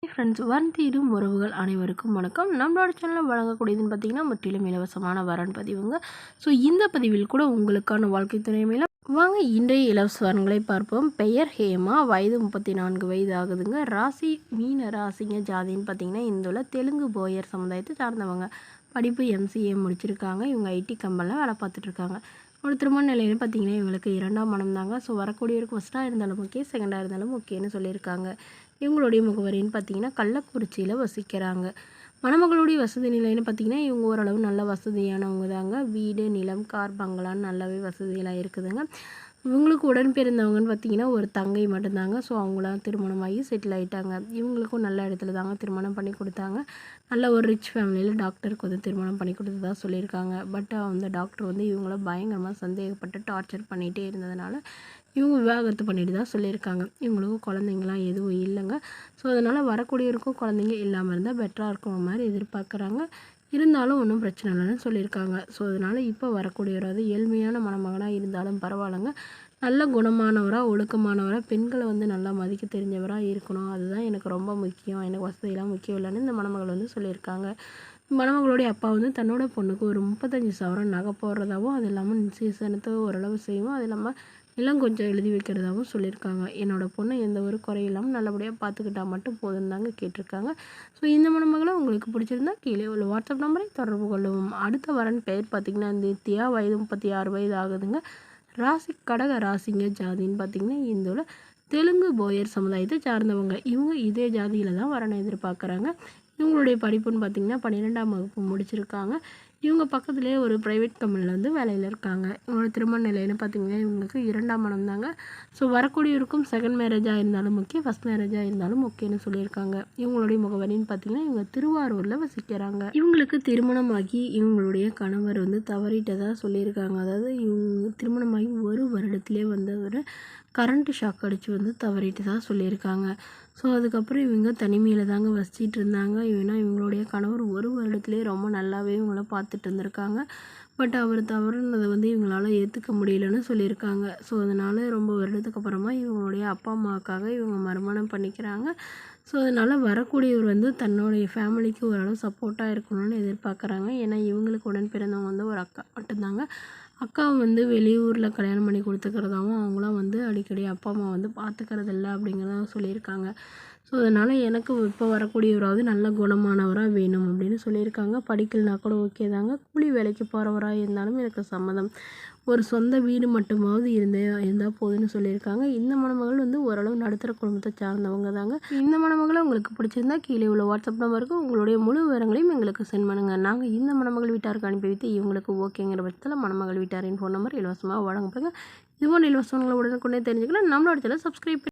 Friends, தேடும் உறவுகள் அனைவருக்கும் வணக்கம். நம்மளோட சேனலில் வழங்கக்கூடியதுன்னு பார்த்தீங்கன்னா முற்றிலும் இலவசமான வரன் பதிவுங்க. ஸோ இந்த பதிவில் கூட உங்களுக்கான வாழ்க்கை துணை மேலே வாங்க இன்றைய இலவச வரன்களை பார்ப்போம். பெயர் ஹேமா, வயது 34 வயது ஆகுதுங்க. ராசி மீன ராசிங்க. ஜாதின்னு பார்த்தீங்கன்னா இந்துல தெலுங்கு போயர் சமுதாயத்தை சார்ந்தவங்க. படிப்பு எம்சிஏ முடிச்சிருக்காங்க. இவங்க ஐடி கம்பெனியில் வேலை பார்த்துட்ருக்காங்க. ஒரு திருமண நிலையில பார்த்தீங்கன்னா இவங்களுக்கு 2ஆம் மனம் தாங்க. ஸோ வரக்கூடியவருக்கு ஃபஸ்ட்டாக இருந்தாலும் ஓகே, செகண்டாக இருந்தாலும் ஓகேன்னு சொல்லியிருக்காங்க. இவங்களுடைய முகவரின்னு பார்த்தீங்கன்னா கள்ளக்குறிச்சியில் வசிக்கிறாங்க. மணமகளுடைய வசதி நிலைன்னு பார்த்தீங்கன்னா இவங்க ஓரளவு நல்ல வசதியானவங்க தாங்க. வீடு, நிலம், கார், பங்களான்னு நல்லாவே வசதியெல்லாம் இருக்குதுங்க. இவங்களுக்கு உடன் பிறந்தவங்கன்னு பார்த்தீங்கன்னா ஒரு தங்கை மட்டும்தாங்க. ஸோ அவங்களாம் திருமணமாகி செட்டில் ஆகிட்டாங்க. இவங்களுக்கும் நல்ல இடத்துல தாங்க திருமணம் பண்ணி கொடுத்தாங்க. நல்ல ஒரு ரிச் ஃபேமிலியில் டாக்டருக்கு வந்து திருமணம் பண்ணி கொடுத்ததா சொல்லியிருக்காங்க. பட் அந்த டாக்டர் வந்து இவங்கள பயங்கரமாக சந்தேகப்பட்டு டார்ச்சர் பண்ணிகிட்டே இருந்ததுனால இவங்க விவாகரத்து பண்ணிட்டு தான் சொல்லியிருக்காங்க. இவங்களுக்கும் குழந்தைங்களாம் எதுவும் இல்லைங்க. ஸோ அதனால் வரக்கூடியவருக்கும் குழந்தைங்க இல்லாமல் இருந்தால் பெட்டராக இருக்கிற மாதிரி எதிர்பார்க்குறாங்க. இருந்தாலும் ஒன்றும் பிரச்சனை இல்லைன்னு சொல்லியிருக்காங்க. ஸோ அதனால் இப்போ வரக்கூடியவராது ஏழ்மையான மணமகனாக இருந்தாலும் பரவாயில்லைங்க. நல்ல குணமானவராக, ஒழுக்கமானவராக, பெண்களை வந்து நல்லா மதிக்க தெரிஞ்சவராக இருக்கணும். அதுதான் எனக்கு ரொம்ப முக்கியம். எனக்கு வசதியெல்லாம் முக்கியம் இல்லைன்னு இந்த மணமகள் வந்து சொல்லியிருக்காங்க. மணமகளுடைய அப்பா வந்து தன்னோட பொண்ணுக்கு ஒரு 35 சவரன் நகை போடுறதாகவும், அது இல்லாமல் சீசனத்தை ஓரளவு செய்வோம், அது இல்லாமல் எல்லாம் கொஞ்சம் எழுதி வைக்கிறதாகவும் சொல்லியிருக்காங்க. என்னோடய பொண்ணை எந்த ஒரு குறையில்லாமல் நல்லபடியாக பார்த்துக்கிட்டா மட்டும் போதும் தாங்க கேட்டிருக்காங்க. ஸோ இந்த மணமகளை உங்களுக்கு பிடிச்சிருந்தா கீழே உள்ள வாட்ஸ்அப் நம்பரை தொடர்பு கொள்ளவும். அடுத்த வரன் பெயர் பார்த்திங்கன்னா நித்யா, வயது 36 வயது ஆகுதுங்க. ராசி கடக ராசிங்க. ஜாதின்னு பார்த்திங்கன்னா இந்துவில் தெலுங்கு போயர் சமுதாயத்தை சார்ந்தவங்க. இவங்க இதே ஜாதியில் தான் வரனை எதிர்பார்க்குறாங்க. இவங்களுடைய படிப்புன்னு பார்த்திங்கன்னா 12ஆம் வகுப்பு முடிச்சிருக்காங்க. இவங்க பக்கத்துலேயே ஒரு ப்ரைவேட் கம்பெனியில் வந்து வேலையில் இருக்காங்க. இவங்களோட திருமண நிலைன்னு பார்த்திங்கன்னா இவங்களுக்கு 2ஆம் மனம் தாங்க. ஸோ வரக்கூடியவருக்கும் செகண்ட் மேரேஜாக இருந்தாலும் ஓகே, ஃபஸ்ட் மேரேஜாக இருந்தாலும் ஓகேன்னு சொல்லியிருக்காங்க. இவங்களுடைய முகவரின்னு பார்த்திங்கன்னா இவங்க திருவாரூரில் வசிக்கிறாங்க. இவங்களுக்கு திருமணமாகி இவங்களுடைய கணவர் வந்து தவறிட்டதாக சொல்லியிருக்காங்க. அதாவது இவங்க திருமணமாகி ஒரு வருடத்திலே வந்து ஒரு கரண்ட்டு ஷாக் அடித்து வந்து தவறிட்டதாக சொல்லியிருக்காங்க. ஸோ அதுக்கப்புறம் இவங்க தனிமையில் தாங்க வசிச்சிட்டு இருந்தாங்க. ஏன்னா இவங்களுடைய கணவர் ஒரு வருடத்துலேயே ரொம்ப நல்லாவே இவங்கள பார்த்துட்டு இருந்திருக்காங்க. பட் அவர் தவறுனதை வந்து இவங்களால் ஏற்றுக்க முடியலன்னு சொல்லியிருக்காங்க. ஸோ அதனால் ரொம்ப வருடத்துக்கு அப்புறமா இவங்களுடைய அப்பா அம்மாவுக்காக இவங்க மறுமணம் பண்ணிக்கிறாங்க. ஸோ அதனால் வரக்கூடியவர் வந்து தன்னுடைய ஃபேமிலிக்கு ஓரளவு சப்போர்ட்டாக இருக்கணும்னு எதிர்பார்க்குறாங்க. ஏன்னா இவங்களுக்கு உடன் பிறந்தவங்க வந்து ஒரு அக்கா மட்டும்தாங்க. அக்காவை வந்து வெளியூரில் கல்யாணம் பண்ணி கொடுத்துக்கிறதாவும், அவங்களாம் வந்து அடிக்கடி அப்பா அம்மா வந்து பார்த்துக்கிறதில்ல அப்படிங்கிறத சொல்லியிருக்காங்க. ஸோ அதனால் எனக்கு இப்போ வரக்கூடியவராவது நல்ல குணமானவராக வேணும் அப்படின்னு சொல்லியிருக்காங்க. படிக்கலைனா கூட ஓகே தாங்க. கூலி வேலைக்கு போகிறவராக இருந்தாலும் எனக்கு சம்மதம். ஒரு சொந்த வீடு மட்டுமாவது இருந்தால் போதுன்னு சொல்லியிருக்காங்க. இந்த மணமகள் வந்து ஓரளவு நடுத்தர குடும்பத்தை சார்ந்தவங்க தாங்க. இந்த மணமகளை உங்களுக்கு பிடிச்சிருந்தா கீழே உள்ள வாட்ஸ்அப் நம்பருக்கு உங்களுடைய முழு விவரங்களையும் எங்களுக்கு சென்ட் பண்ணுங்கள். நாங்கள் இந்த மணமகள் வீட்டாருக்கு அனுப்பி வைத்து இவங்களுக்கு ஓகேங்கிற பட்சத்தில் மணமகள் வீட்டாரின் ஃபோன் நம்பர் இலவசமாக வழங்கப்படுங்க. இதுபோன்ற இலவசங்களை உடனுக்குடனே தெரிஞ்சுக்கலாம். நம்மளோட சேனலை சப்ஸ்கிரைப்